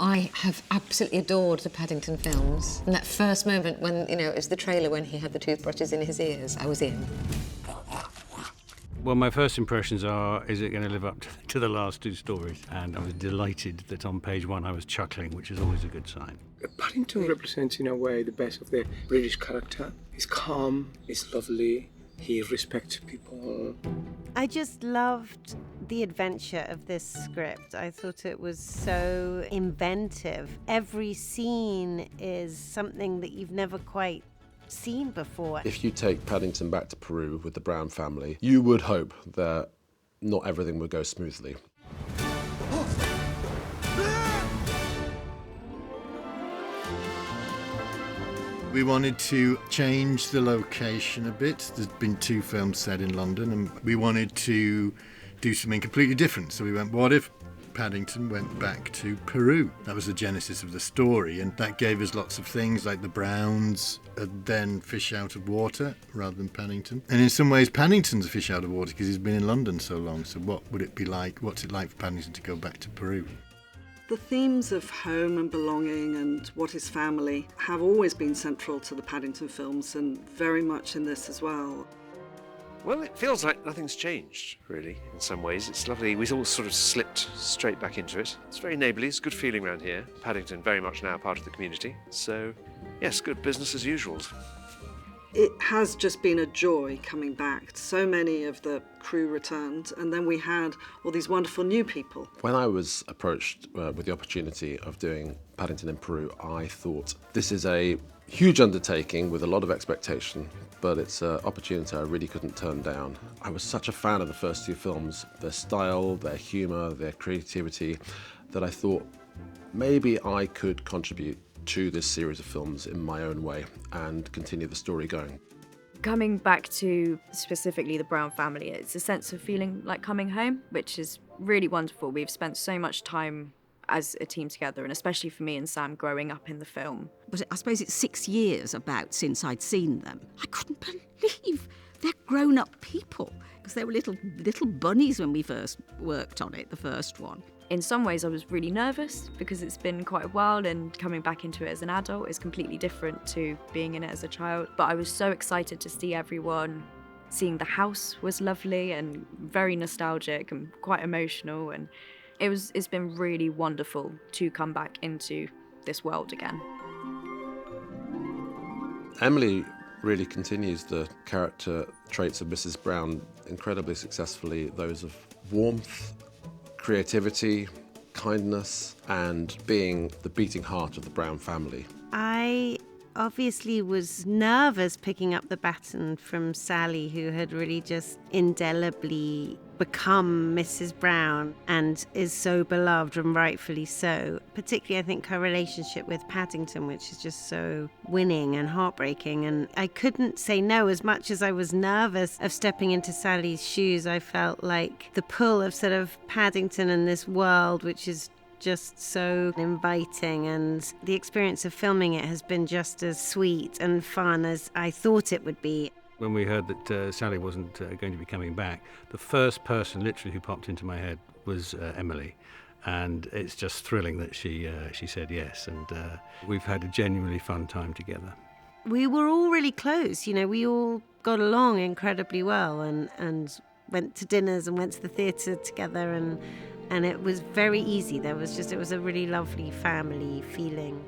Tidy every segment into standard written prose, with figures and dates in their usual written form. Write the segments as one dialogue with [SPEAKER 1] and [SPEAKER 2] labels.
[SPEAKER 1] I have absolutely adored the Paddington films. And that first moment when, it was the trailer when he had the toothbrushes in his ears, I was in.
[SPEAKER 2] Well, my first impressions are, is it going to live up to the last two stories? And I was delighted that on page 1 I was chuckling, which is always a good sign.
[SPEAKER 3] Paddington represents, in a way, the best of the British character. He's calm, he's lovely, he respects people.
[SPEAKER 4] I just loved the adventure of this script. I thought it was so inventive. Every scene is something that you've never quite seen before.
[SPEAKER 5] If you take Paddington back to Peru with the Brown family, you would hope that not everything would go smoothly.
[SPEAKER 6] We wanted to change the location a bit. There's been 2 films set in London, and we wanted to do something completely different. So we went, what if Paddington went back to Peru? That was the genesis of the story, and that gave us lots of things like the Browns then fish out of water rather than Paddington. And in some ways, Paddington's a fish out of water because he's been in London so long. So what would it be like? What's it like for Paddington to go back to Peru?
[SPEAKER 7] The themes of home and belonging and what is family have always been central to the Paddington films, and very much in this as well.
[SPEAKER 8] Well, it feels like nothing's changed, really, in some ways. It's lovely. We all sort of slipped straight back into it. It's very neighbourly. It's a good feeling around here. Paddington very much now part of the community. So, yes, good business as usual.
[SPEAKER 7] It has just been a joy coming back. So many of the crew returned, and then we had all these wonderful new people.
[SPEAKER 5] When I was approached with the opportunity of doing Paddington in Peru, I thought this is a huge undertaking with a lot of expectation, but it's an opportunity I really couldn't turn down. I was such a fan of the first 2 films, their style, their humour, their creativity, that I thought maybe I could contribute to this series of films in my own way and continue the story going.
[SPEAKER 9] Coming back to specifically the Brown family, it's a sense of feeling like coming home, which is really wonderful. We've spent so much time as a team together, and especially for me and Sam growing up in the film.
[SPEAKER 10] But I suppose it's 6 years about since I'd seen them. I couldn't believe they're grown-up people, because they were little bunnies when we first worked on it, the first one.
[SPEAKER 9] In some ways I was really nervous because it's been quite a while, and coming back into it as an adult is completely different to being in it as a child. But I was so excited to see everyone. Seeing the house was lovely and very nostalgic and quite emotional, and it's been really wonderful to come back into this world again.
[SPEAKER 5] Emily really continues the character traits of Mrs. Brown incredibly successfully, those of warmth, creativity, kindness, and being the beating heart of the Brown family.
[SPEAKER 4] I obviously was nervous picking up the baton from Sally, who had really just indelibly become Mrs. Brown and is so beloved, and rightfully so. Particularly, I think, her relationship with Paddington, which is just so winning and heartbreaking. And I couldn't say no. As much as I was nervous of stepping into Sally's shoes, I felt like the pull of sort of Paddington and this world, which is just so inviting, and the experience of filming it has been just as sweet and fun as I thought it would be.
[SPEAKER 2] When we heard that Sally wasn't going to be coming back, the first person literally who popped into my head was Emily. And it's just thrilling that she said yes, and we've had a genuinely fun time together.
[SPEAKER 4] We were all really close, we all got along incredibly well, and went to dinners and went to the theatre together, and it was very easy. It was a really lovely family feeling.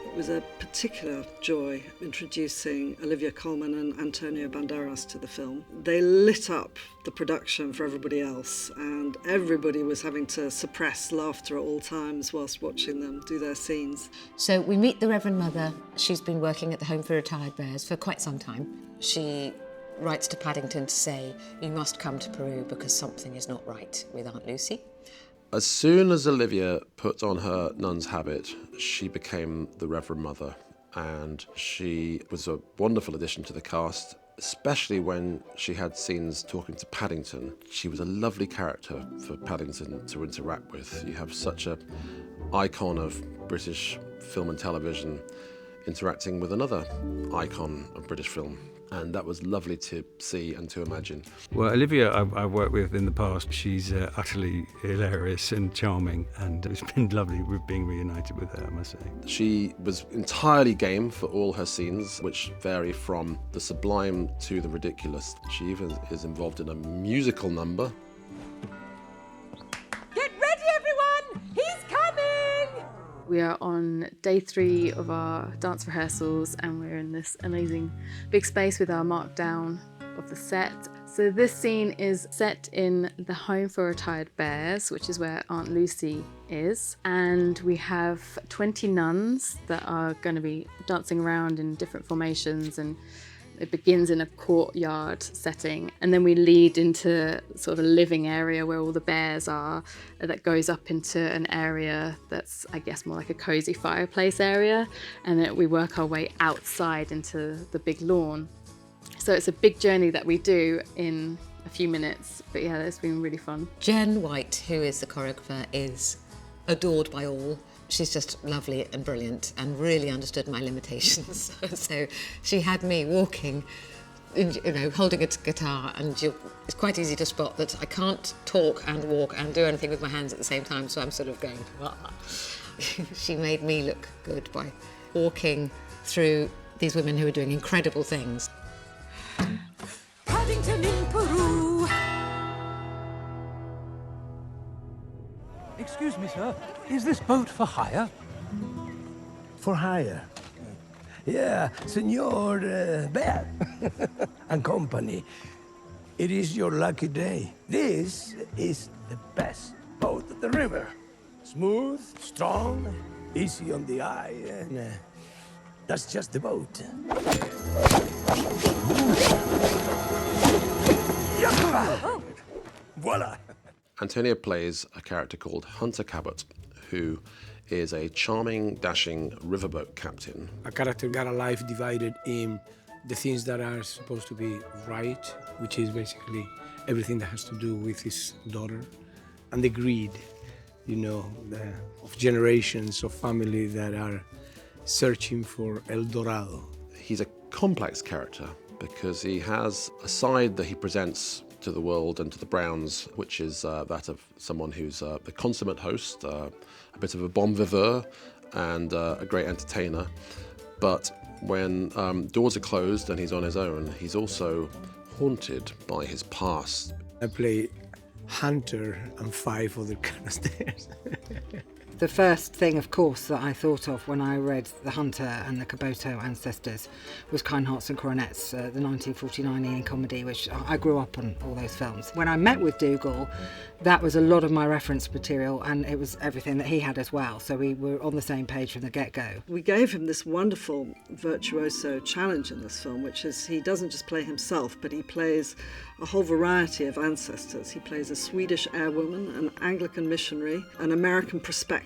[SPEAKER 7] It was a particular joy introducing Olivia Colman and Antonio Banderas to the film. They lit up the production for everybody else, and everybody was having to suppress laughter at all times whilst watching them do their scenes.
[SPEAKER 1] So we meet the Reverend Mother. She's been working at the Home for Retired Bears for quite some time. She writes to Paddington to say, you must come to Peru because something is not right with Aunt Lucy.
[SPEAKER 5] As soon as Olivia put on her nun's habit, she became the Reverend Mother, and she was a wonderful addition to the cast, especially when she had scenes talking to Paddington. She was a lovely character for Paddington to interact with. You have such an icon of British film and television interacting with another icon of British film, And that was lovely to see and to imagine.
[SPEAKER 2] Well, Olivia, I've worked with in the past. She's utterly hilarious and charming, and it's been lovely being reunited with her, I must say.
[SPEAKER 5] She was entirely game for all her scenes, which vary from the sublime to the ridiculous. She even is involved in a musical number.
[SPEAKER 11] Get ready, everyone! He's coming!
[SPEAKER 12] We are on day 3 of our dance rehearsals, and we're in this amazing big space with our markdown of the set. So this scene is set in the home for retired bears, which is where Aunt Lucy is. And we have 20 nuns that are going to be dancing around in different formations, and it begins in a courtyard setting, and then we lead into sort of a living area where all the bears are, that goes up into an area that's, I guess, more like a cozy fireplace area, and then we work our way outside into the big lawn. So it's a big journey that we do in a few minutes, but yeah, it's been really fun.
[SPEAKER 1] Jen White, who is the choreographer, is adored by all. She's just lovely and brilliant and really understood my limitations. So she had me walking, holding a guitar, and it's quite easy to spot that I can't talk and walk and do anything with my hands at the same time, so I'm sort of going, She made me look good by walking through these women who are doing incredible things.
[SPEAKER 11] Paddington in Peru.
[SPEAKER 13] Excuse me, sir. Is this boat for hire?
[SPEAKER 14] For hire? Yeah, Senor Bear and company. It is your lucky day. This is the best boat at the river. Smooth, strong, easy on the eye, and that's just the boat. Voila!
[SPEAKER 5] Antonia plays a character called Hunter Cabot, who is a charming, dashing riverboat captain.
[SPEAKER 3] A character got a life divided in the things that are supposed to be right, which is basically everything that has to do with his daughter, and the greed, of generations of family that are searching for El Dorado.
[SPEAKER 5] He's a complex character because he has a side that he presents to the world and to the Browns, which is that of someone who's the consummate host, a bit of a bon vivant, and a great entertainer. But when doors are closed and he's on his own, he's also haunted by his past.
[SPEAKER 3] I play Hunter and 5 other characters.
[SPEAKER 15] The first thing, of course, that I thought of when I read The Hunter and the Caboto Ancestors was Kind Hearts and Coronets, the 1949 Ian comedy, which I grew up on all those films. When I met with Dougal, that was a lot of my reference material, and it was everything that he had as well, so we were on the same page from the get-go.
[SPEAKER 7] We gave him this wonderful virtuoso challenge in this film, which is he doesn't just play himself, but he plays a whole variety of ancestors. He plays a Swedish airwoman, an Anglican missionary, an American prospector,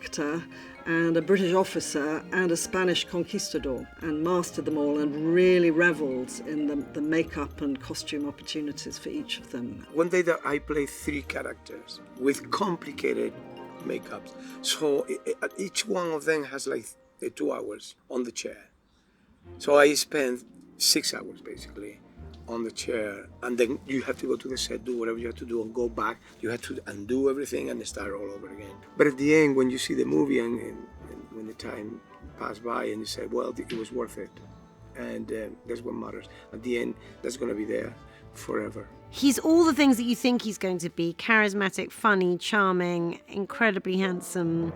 [SPEAKER 7] and a British officer, and a Spanish conquistador, and mastered them all and really revelled in the makeup and costume opportunities for each of them.
[SPEAKER 3] One day that I play 3 characters with complicated makeups. So each one of them has like 2 hours on the chair. So I spend 6 hours basically on the chair, and then you have to go to the set, do whatever you have to do, and go back. You have to undo everything and start all over again. But at the end, when you see the movie and when the time passed by and you say, well, it was worth it, and that's what matters. At the end, that's going to be there forever.
[SPEAKER 4] He's all the things that you think he's going to be: charismatic, funny, charming, incredibly handsome.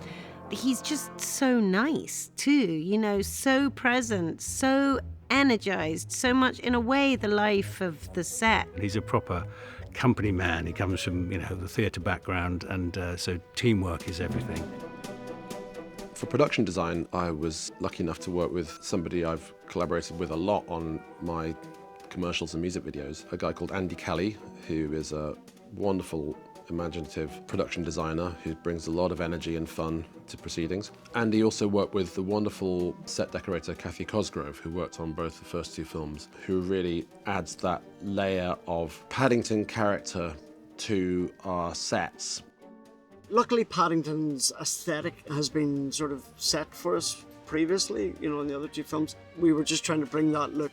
[SPEAKER 4] He's just so nice too, so present, so energized, so much in a way the life of the set.
[SPEAKER 2] He's a proper company man. He comes from the theatre background, and so teamwork is everything.
[SPEAKER 5] For production design, I was lucky enough to work with somebody I've collaborated with a lot on my commercials and music videos, a guy called Andy Kelly, who is a wonderful, imaginative production designer who brings a lot of energy and fun to proceedings. And he also worked with the wonderful set decorator Kathy Cosgrove, who worked on both the first 2 films, who really adds that layer of Paddington character to our sets.
[SPEAKER 16] Luckily, Paddington's aesthetic has been sort of set for us previously, in the other 2 films. We were just trying to bring that look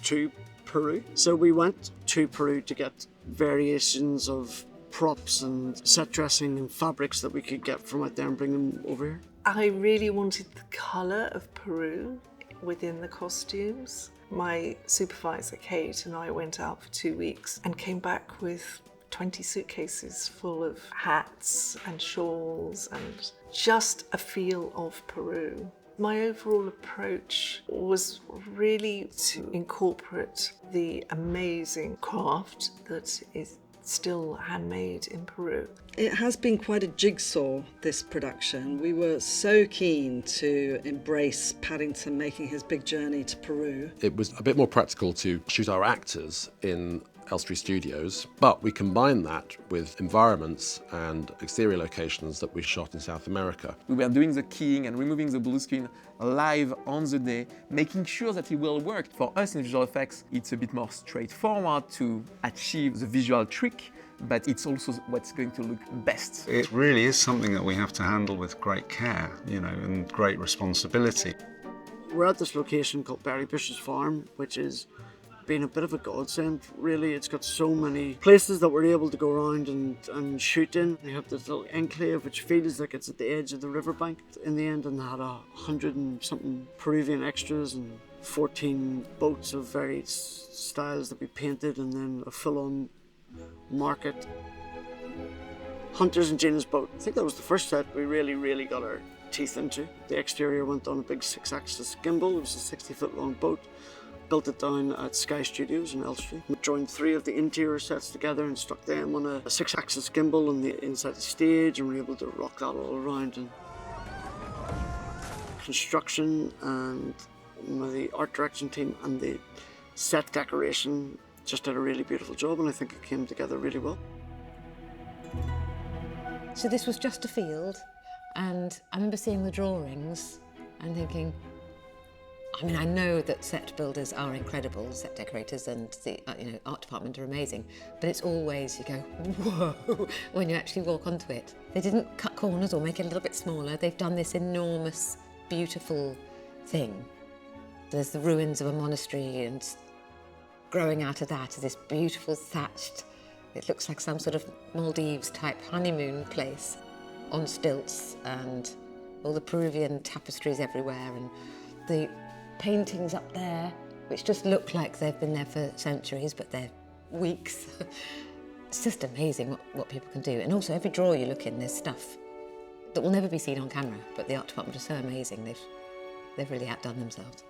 [SPEAKER 16] to Peru. So we went to Peru to get variations of props and set dressing and fabrics that we could get from out there and bring them over here.
[SPEAKER 17] I really wanted the colour of Peru within the costumes. My supervisor, Kate, and I went out for 2 weeks and came back with 20 suitcases full of hats and shawls and just a feel of Peru. My overall approach was really to incorporate the amazing craft that is still handmade in Peru.
[SPEAKER 7] It has been quite a jigsaw, this production. We were so keen to embrace Paddington making his big journey to Peru.
[SPEAKER 5] It was a bit more practical to shoot our actors in Elstree Studios, but we combined that with environments and exterior locations that we shot in South America.
[SPEAKER 18] We were doing the keying and removing the blue screen live on the day, making sure that it will work. For us in visual effects, it's a bit more straightforward to achieve the visual trick, but it's also what's going to look best.
[SPEAKER 19] It really is something that we have to handle with great care, and great responsibility.
[SPEAKER 16] We're at this location called Barry Bishop's Farm, which is been a bit of a godsend, really. It's got so many places that we're able to go around and shoot in. We have this little enclave which feels like it's at the edge of the riverbank in the end, and they had 100 and something Peruvian extras and 14 boats of various styles that we painted, and then a full-on market. Hunter's and Gina's boat. I think that was the first set we really got our teeth into. The exterior went on a big 6-axis gimbal. It was a 60-foot long boat. Built it down at Sky Studios in Elstree. We joined 3 of the interior sets together and stuck them on a 6-axis gimbal on the inside the stage, and we were able to rock that all around. And construction and the art direction team and the set decoration just did a really beautiful job, and I think it came together really well.
[SPEAKER 1] So this was just a field, and I remember seeing the drawings and thinking, I know that set builders are incredible, set decorators and the art department are amazing, but it's always, you go, whoa, when you actually walk onto it. They didn't cut corners or make it a little bit smaller. They've done this enormous, beautiful thing. There's the ruins of a monastery, and growing out of that is this beautiful thatched, it looks like some sort of Maldives-type honeymoon place on stilts, and all the Peruvian tapestries everywhere, and the paintings up there, which just look like they've been there for centuries, but they're weeks. It's just amazing what people can do. And also, every drawer you look in, there's stuff that will never be seen on camera, but the art department are so amazing. They've really outdone themselves.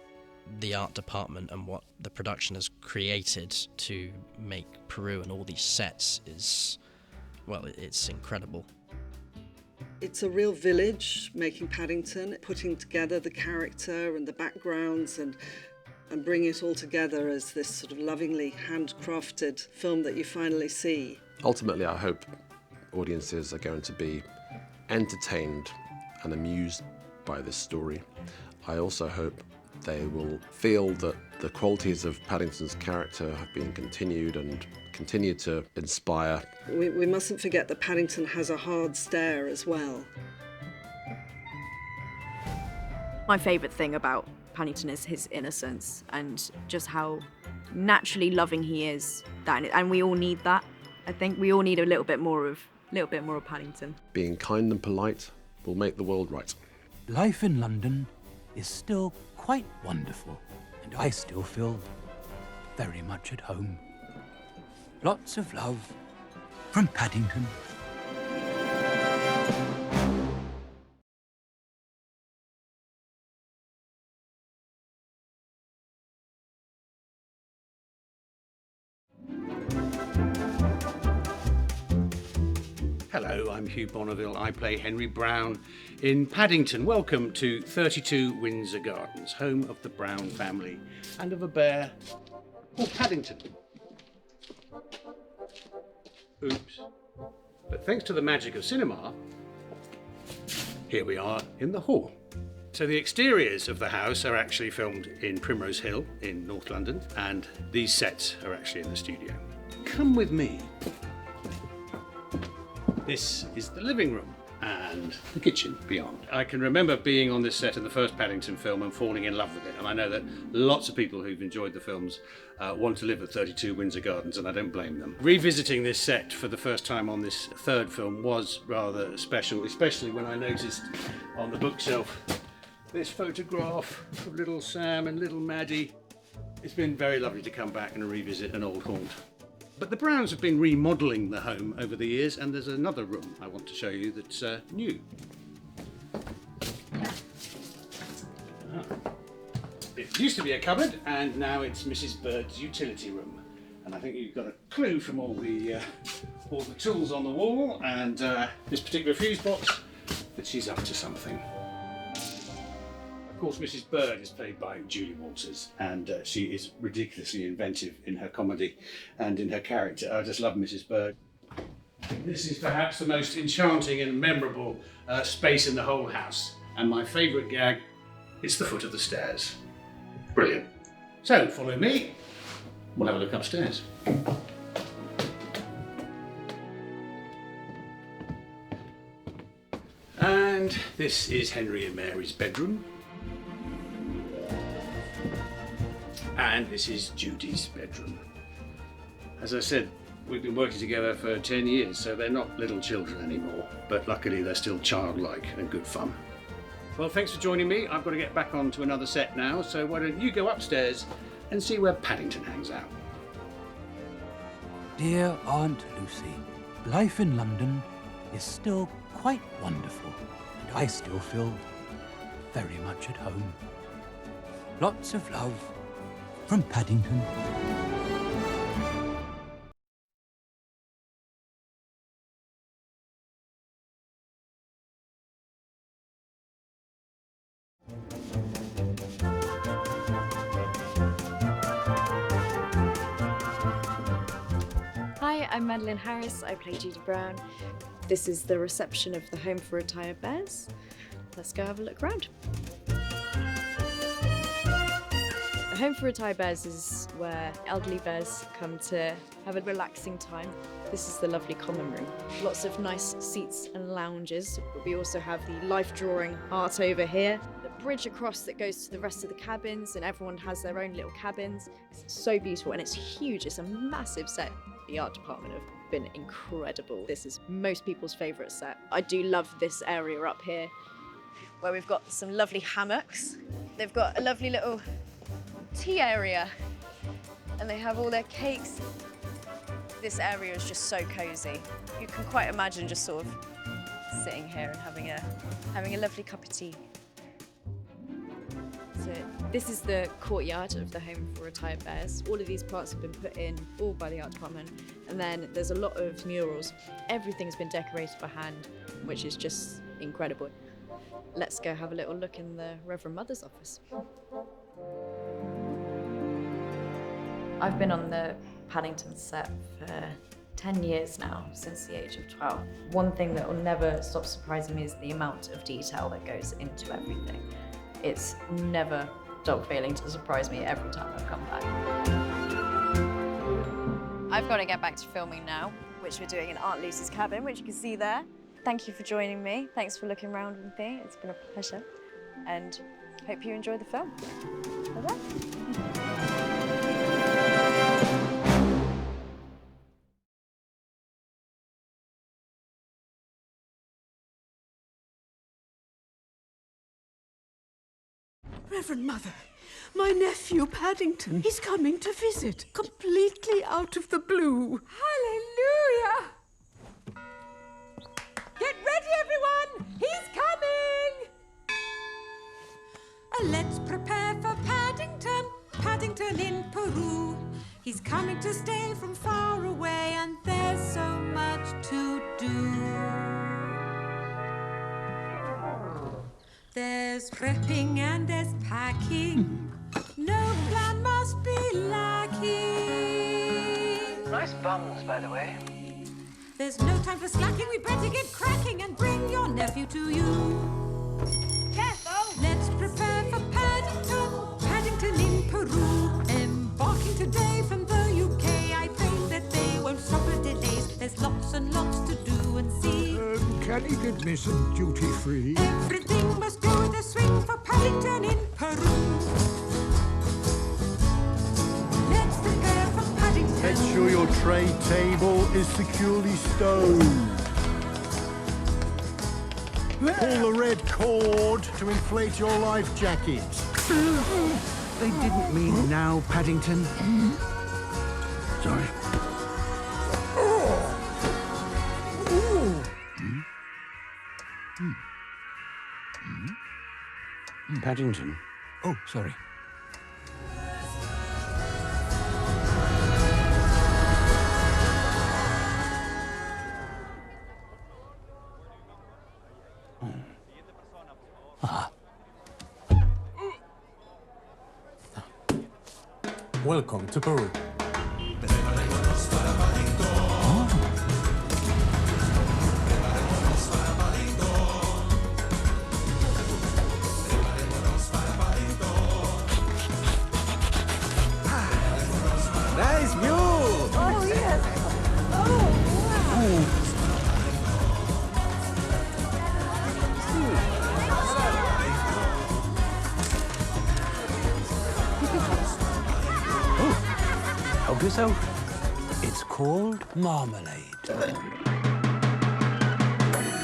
[SPEAKER 20] The art department and what the production has created to make Peru and all these sets is, well, it's incredible.
[SPEAKER 7] It's a real village making Paddington, putting together the character and the backgrounds and bringing it all together as this sort of lovingly handcrafted film that you finally see.
[SPEAKER 5] Ultimately, I hope audiences are going to be entertained and amused by this story. I also hope they will feel that the qualities of Paddington's character have been continued and continue to inspire.
[SPEAKER 7] We mustn't forget that Paddington has a hard stare as well.
[SPEAKER 9] My favourite thing about Paddington is his innocence and just how naturally loving he is. And we all need that. I think we all need a little bit more of Paddington.
[SPEAKER 5] Being kind and polite will make the world right.
[SPEAKER 13] Life in London is still quite wonderful, and I still feel very much at home. Lots of love from Paddington.
[SPEAKER 2] Hello, I'm Hugh Bonneville. I play Henry Brown in Paddington. Welcome to 32 Windsor Gardens, home of the Brown family and of a bear called Paddington. Oops. But thanks to the magic of cinema, here we are in the hall. So the exteriors of the house are actually filmed in Primrose Hill in North London, and these sets are actually in the studio. Come with me. This is the living room, and the kitchen beyond. I can remember being on this set in the first Paddington film and falling in love with it, and I know that lots of people who've enjoyed the films want to live at 32 Windsor Gardens, and I don't blame them. Revisiting this set for the first time on this third film was rather special, especially when I noticed on the bookshelf this photograph of little Sam and little Maddie. It's been very lovely to come back and revisit an old haunt. But the Browns have been remodelling the home over the years, and there's another room I want to show you that's new. It used to be a cupboard, and now it's Mrs. Bird's utility room. And I think you've got a clue from all the tools on the wall and this particular fuse box that she's up to something. Of course, Mrs. Bird is played by Julie Walters, and she is ridiculously inventive in her comedy and in her character. I just love Mrs. Bird. This is perhaps the most enchanting and memorable space in the whole house, and my favourite gag is the foot of the stairs. Brilliant. So, follow me. We'll have a look upstairs. And this is Henry and Mary's bedroom. And this is Judy's bedroom. As I said, we've been working together for 10 years, so they're not little children anymore, but luckily they're still childlike and good fun. Well, thanks for joining me. I've got to get back on to another set now, so why don't you go upstairs and see where Paddington hangs out.
[SPEAKER 13] Dear Aunt Lucy, life in London is still quite wonderful, and I still feel very much at home. Lots of love from Paddington.
[SPEAKER 9] Hi, I'm Madeline Harris. I play Judy Brown. This is the reception of the Home for Retired Bears. Let's go have a look around. The Home for Retired Bears is where elderly bears come to have a relaxing time. This is the lovely common room. Lots of nice seats and lounges, but we also have the life drawing art over here. The bridge across that goes to the rest of the cabins, and everyone has their own little cabins. It's so beautiful and it's huge. It's a massive set. The art department have been incredible. This is most people's favourite set. I do love this area up here where we've got some lovely hammocks. They've got a lovely little tea area and they have all their cakes. This area is just so cosy. You can quite imagine just sort of sitting here and having a lovely cup of tea. So this is the courtyard of the Home for Retired Bears. All of these parts have been put in all by the art department, and then there's a lot of murals. Everything's been decorated by hand, which is just incredible. Let's go have a little look in the Reverend Mother's office. I've been on the Paddington set for 10 years now, since the age of 12. One thing that will never stop surprising me is the amount of detail that goes into everything. It's never stopped failing to surprise me every time I've come back. I've got to get back to filming now, which we're doing in Aunt Lucy's cabin, which you can see there. Thank you for joining me. Thanks for looking around with me. It's been a pleasure. And hope you enjoy the film. Bye-bye.
[SPEAKER 11] Reverend Mother, my nephew Paddington, he's coming to visit, completely out of the blue.
[SPEAKER 21] Hallelujah! Get ready, everyone! He's coming!
[SPEAKER 11] Let's prepare for Paddington, Paddington in Peru. He's coming to stay from far away, and there's so much to do. There's prepping and there's packing. No plan must be lacking.
[SPEAKER 22] Nice bums, by the way.
[SPEAKER 11] There's no time for slacking. We better get cracking and bring your nephew to you.
[SPEAKER 21] Careful!
[SPEAKER 11] Let's prepare for Paddington, Paddington in Peru. Embarking today from the UK. I pray that they won't suffer delays. There's lots and lots to do and see.
[SPEAKER 6] Can he get me some duty-free?
[SPEAKER 21] Everything must go with a swing for Paddington in Peru. Let's prepare for Paddington.
[SPEAKER 6] Make sure your tray table is securely stowed. Pull the red cord to inflate your life jacket. They didn't mean now, Paddington. Sorry. Paddington. Oh, sorry. Welcome to Peru.
[SPEAKER 21] Nice view! Oh, yes. Oh,
[SPEAKER 6] Help yourself. It's called marmalade.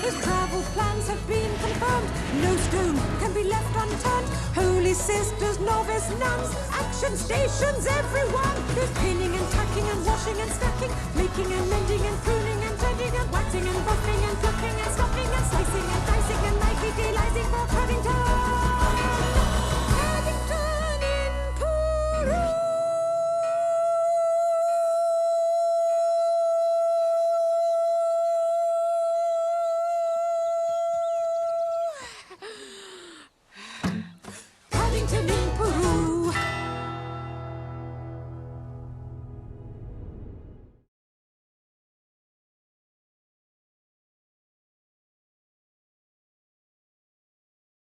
[SPEAKER 21] His travel plans have been confirmed. No stone can be left unturned. Holy sisters, novice nuns, action stations, everyone. There's pinning and tacking and washing and stacking, making and mending and pruning and tending and waxing and buffing and plucking.